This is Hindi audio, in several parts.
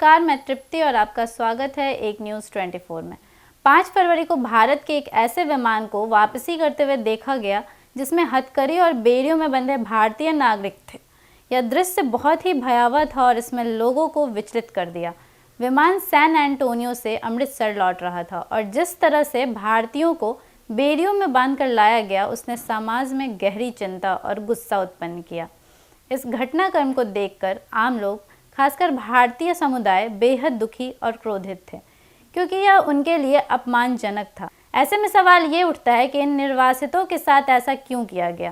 नमस्कार, मैं तृप्ति और आपका स्वागत है एक न्यूज़ 24 में। 5 फरवरी को भारत के एक ऐसे विमान को वापसी करते हुए देखा गया जिसमें हथकड़ी और बेड़ियों में बंधे भारतीय नागरिक थे। यह दृश्य बहुत ही भयावह था और इसमें लोगों को विचलित कर दिया। विमान सैन एंटोनियो से अमृतसर लौट रहा था और जिस तरह से भारतीयों को बेड़ियों में बांधकर लाया गया, उसने समाज में गहरी चिंता और गुस्सा उत्पन्न किया। इस घटनाक्रम को देखकर आम लोग, खासकर भारतीय समुदाय, बेहद दुखी और क्रोधित थे, क्योंकि यह उनके लिए अपमानजनक था। ऐसे में सवाल ये उठता है कि इन निर्वासितों के साथ ऐसा क्यों किया गया।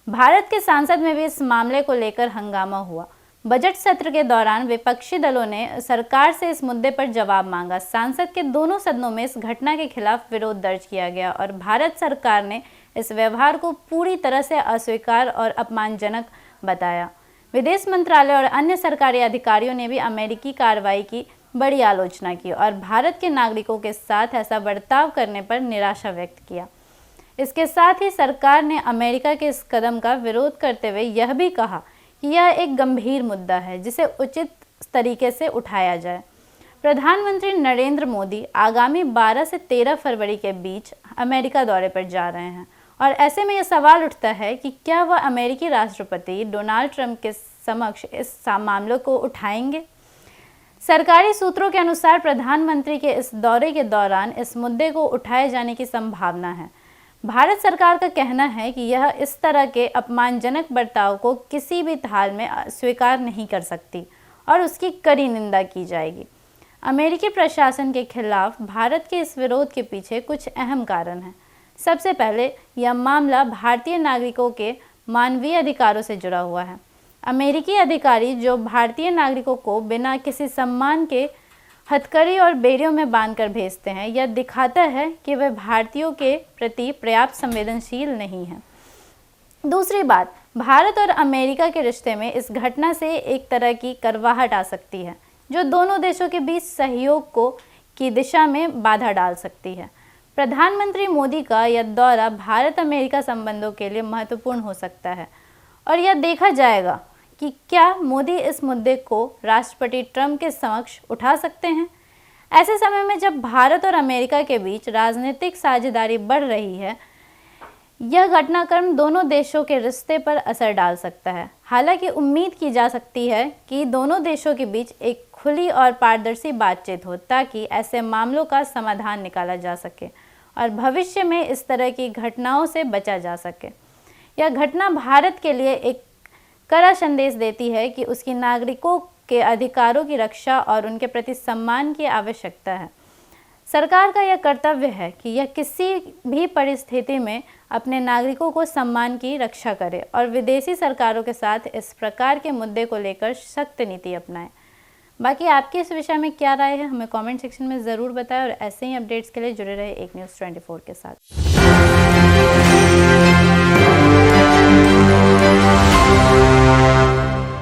भारत के संसद में भी इस मामले को लेकर हंगामा हुआ। बजट सत्र के दौरान विपक्षी दलों ने सरकार से इस मुद्दे पर जवाब मांगा। संसद के दोनों सदनों में इस घटना के खिलाफ विरोध दर्ज किया गया और भारत सरकार ने इस व्यवहार को पूरी तरह से अस्वीकार और अपमानजनक बताया। विदेश मंत्रालय और अन्य सरकारी अधिकारियों ने भी अमेरिकी कार्रवाई की बड़ी आलोचना की और भारत के नागरिकों के साथ ऐसा बर्ताव करने पर निराशा व्यक्त किया। इसके साथ ही सरकार ने अमेरिका के इस कदम का विरोध करते हुए यह भी कहा कि यह एक गंभीर मुद्दा है जिसे उचित तरीके से उठाया जाए। प्रधानमंत्री नरेंद्र मोदी आगामी 12 से 13 फरवरी के बीच अमेरिका दौरे पर जा रहे हैं और ऐसे में यह सवाल उठता है कि क्या वह अमेरिकी राष्ट्रपति डोनाल्ड ट्रंप के समक्ष इस मामले को उठाएंगे। सरकारी सूत्रों के अनुसार प्रधानमंत्री के इस दौरे के दौरान इस मुद्दे को उठाए जाने की संभावना है। भारत सरकार का कहना है कि यह इस तरह के अपमानजनक बर्ताव को किसी भी हाल में स्वीकार नहीं कर सकती और उसकी कड़ी निंदा की जाएगी। अमेरिकी प्रशासन के खिलाफ भारत के इस विरोध के पीछे कुछ अहम कारण हैं। सबसे पहले, यह मामला भारतीय नागरिकों के मानवीय अधिकारों से जुड़ा हुआ है। अमेरिकी अधिकारी जो भारतीय नागरिकों को बिना किसी सम्मान के हथकड़ी और बेड़ियों में बांधकर भेजते हैं, यह दिखाता है कि वे भारतीयों के प्रति पर्याप्त संवेदनशील नहीं हैं। दूसरी बात, भारत और अमेरिका के रिश्ते में इस घटना से एक तरह की करवाहट आ सकती है जो दोनों देशों के बीच सहयोग की दिशा में बाधा डाल सकती है। प्रधानमंत्री मोदी का यह दौरा भारत अमेरिका संबंधों के लिए महत्वपूर्ण हो सकता है और यह देखा जाएगा कि क्या मोदी इस मुद्दे को राष्ट्रपति ट्रंप के समक्ष उठा सकते हैं। ऐसे समय में जब भारत और अमेरिका के बीच राजनीतिक साझेदारी बढ़ रही है, यह घटनाक्रम दोनों देशों के रिश्ते पर असर डाल सकता है। हालांकि उम्मीद की जा सकती है कि दोनों देशों के बीच एक खुली और पारदर्शी बातचीत हो ताकि ऐसे मामलों का समाधान निकाला जा सके और भविष्य में इस तरह की घटनाओं से बचा जा सके। यह घटना भारत के लिए एक कड़ा संदेश देती है कि उसकी नागरिकों के अधिकारों की रक्षा और उनके प्रति सम्मान की आवश्यकता है। सरकार का यह कर्तव्य है कि यह किसी भी परिस्थिति में अपने नागरिकों को सम्मान की रक्षा करे और विदेशी सरकारों के साथ इस प्रकार के मुद्दे को लेकर सख्त नीति अपनाए। बाकी आपकी इस विषय में क्या राय है, हमें कमेंट सेक्शन में ज़रूर बताएं और ऐसे ही अपडेट्स के लिए जुड़े रहे एक न्यूज़ 24 के साथ।